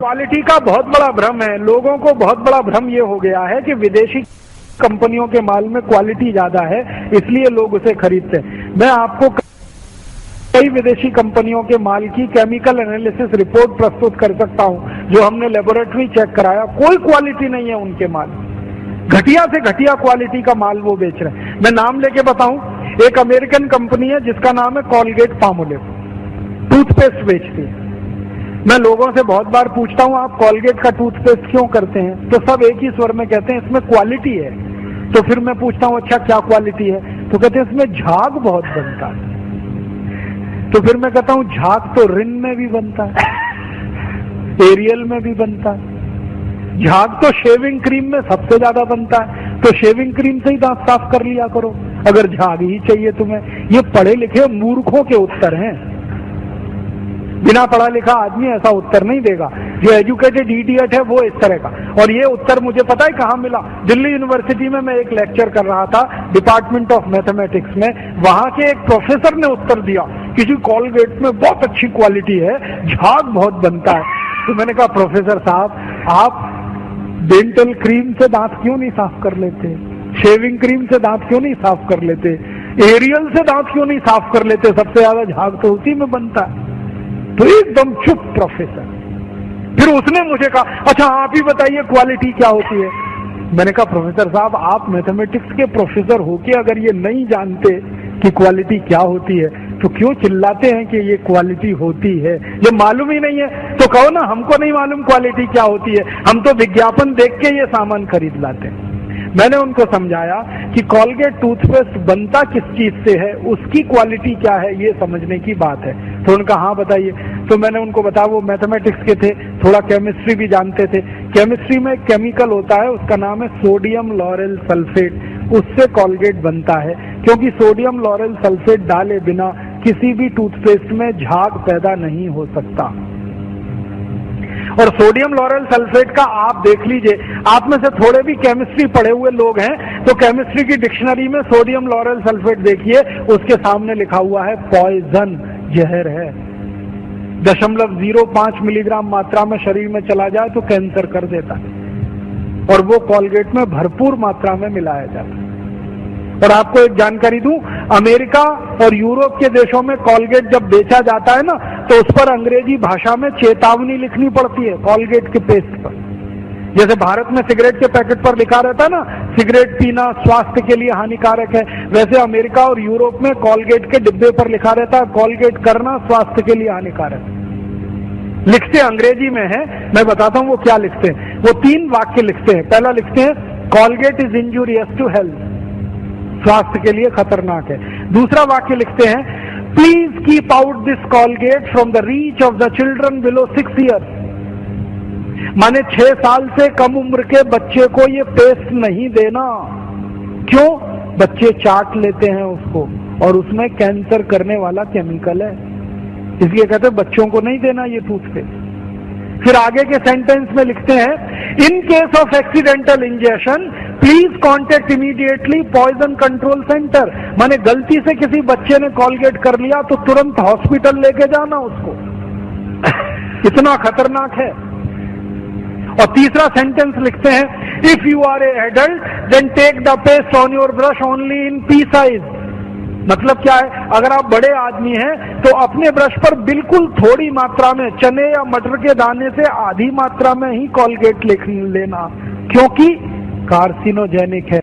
Quality का बहुत बड़ा भ्रम है। लोगों को बहुत बड़ा भ्रम ये हो गया है कि विदेशी कंपनियों के माल में क्वालिटी ज्यादा है, इसलिए लोग उसे खरीदते हैं। मैं आपको कई विदेशी कंपनियों के माल की केमिकल एनालिसिस रिपोर्ट प्रस्तुत कर सकता हूं, जो हमने लेबोरेटरी चेक कराया, कोई क्वालिटी नहीं है उनके माल। घटिया से घटिया क्वालिटी का माल वो बेच रहे हैं। मैं नाम लेके बताऊं, एक अमेरिकन कंपनी है जिसका नाम है कॉलगेट पामोलिव, टूथपेस्ट बेचती है। मैं लोगों से बहुत बार पूछता हूं, आप कॉलगेट का टूथपेस्ट क्यों करते हैं? तो सब एक ही स्वर में कहते हैं इसमें क्वालिटी है। तो फिर मैं पूछता हूं, अच्छा क्या क्वालिटी है? तो कहते हैं इसमें झाग बहुत बनता है। तो फिर मैं कहता हूं झाग तो रिन में भी बनता है, एरियल में भी बनता है, झाग तो शेविंग क्रीम में सबसे ज्यादा बनता है, तो शेविंग क्रीम से ही दांत साफ कर लिया करो अगर झाग ही चाहिए तुम्हें। ये पढ़े लिखे मूर्खों के उत्तर हैं। बिना पढ़ा लिखा आदमी ऐसा उत्तर नहीं देगा। जो एजुकेटेड इडियट है वो इस तरह का। और ये उत्तर मुझे पता है कहाँ मिला? दिल्ली यूनिवर्सिटी में मैं एक लेक्चर कर रहा था डिपार्टमेंट ऑफ मैथमेटिक्स में। वहां के एक प्रोफेसर ने उत्तर दिया कि जी कॉलगेट में बहुत अच्छी क्वालिटी है, झाग बहुत बनता है। तो मैंने कहा प्रोफेसर साहब, आप डेंटल क्रीम से दांत क्यों नहीं साफ कर लेते? शेविंग क्रीम से दांत क्यों नहीं साफ कर लेते? एरियल से दांत क्यों नहीं साफ कर लेते? सबसे ज्यादा झाग तो उसी में बनता है। तो एकदम चुप प्रोफेसर। फिर उसने मुझे कहा, अच्छा आप ही बताइए क्वालिटी क्या होती है? मैंने कहा प्रोफेसर साहब, आप मैथमेटिक्स के प्रोफेसर होके अगर ये नहीं जानते कि क्वालिटी क्या होती है तो क्यों चिल्लाते हैं कि ये क्वालिटी होती है? ये मालूम ही नहीं है तो कहो ना हमको नहीं मालूम क्वालिटी क्या होती है, हम तो विज्ञापन देख के ये सामान खरीद लाते हैं। मैंने उनको समझाया कि कॉलगेट टूथपेस्ट बनता किस चीज से है, उसकी क्वालिटी क्या है, ये समझने की बात है। तो उनका हाँ बताइए। तो मैंने उनको बताया, वो मैथमेटिक्स के थे, थोड़ा केमिस्ट्री भी जानते थे। केमिस्ट्री में एक केमिकल होता है, उसका नाम है सोडियम लॉरेल सल्फेट, उससे कॉलगेट बनता है। क्योंकि सोडियम लॉरेल सल्फेट डाले बिना किसी भी टूथपेस्ट में झाग पैदा नहीं हो सकता। और सोडियम लॉरेल सल्फेट का आप देख लीजिए, आप में से थोड़े भी केमिस्ट्री पढ़े हुए लोग हैं तो केमिस्ट्री की डिक्शनरी में सोडियम लॉरेल सल्फेट देखिए, उसके सामने लिखा हुआ है पॉइजन, जहर है। 0.05 मिलीग्राम मात्रा में शरीर में चला जाए तो कैंसर कर देता है, और वो कॉलगेट में भरपूर मात्रा में मिलाया जाता है। और आपको एक जानकारी दूं, अमेरिका और यूरोप के देशों में कॉलगेट जब बेचा जाता है ना, तो उस पर अंग्रेजी भाषा में चेतावनी लिखनी पड़ती है कॉलगेट के पेस्ट पर। जैसे भारत में सिगरेट के पैकेट पर लिखा रहता है ना, सिगरेट पीना स्वास्थ्य के लिए हानिकारक है, वैसे अमेरिका और यूरोप में कॉलगेट के डिब्बे पर लिखा रहता है कॉलगेट करना स्वास्थ्य के लिए हानिकारक है। लिखते अंग्रेजी में है, मैं बताता हूं वो क्या लिखते हैं। वो 3 वाक्य लिखते हैं। पहला लिखते हैं Colgate is injurious to health, स्वास्थ्य के लिए खतरनाक है। दूसरा वाक्य लिखते हैं please keep out this Colgate from the reach of the children below 6 years, माने 6 साल से कम उम्र के बच्चे को ये पेस्ट नहीं देना। क्यों? बच्चे चाट लेते हैं उसको और उसमें कैंसर करने वाला केमिकल है, इसलिए कहते हैं बच्चों को नहीं देना ये टूथपेस्ट। फिर आगे के सेंटेंस में लिखते हैं in case of accidental injection please contact immediately poison control centre, माने गलती से किसी बच्चे ने कॉलगेट कर लिया तो तुरंत हॉस्पिटल लेके जाना उसको, इतना खतरनाक है। और तीसरा सेंटेंस लिखते हैं if you are a adult then take the paste on your brush only in pea size. मतलब क्या है? अगर आप बड़े आदमी हैं तो अपने ब्रश पर बिल्कुल थोड़ी मात्रा में, चने या मटर के दाने से आधी मात्रा में ही कॉलगेट लेना, क्योंकि कार्सिनोजेनिक है।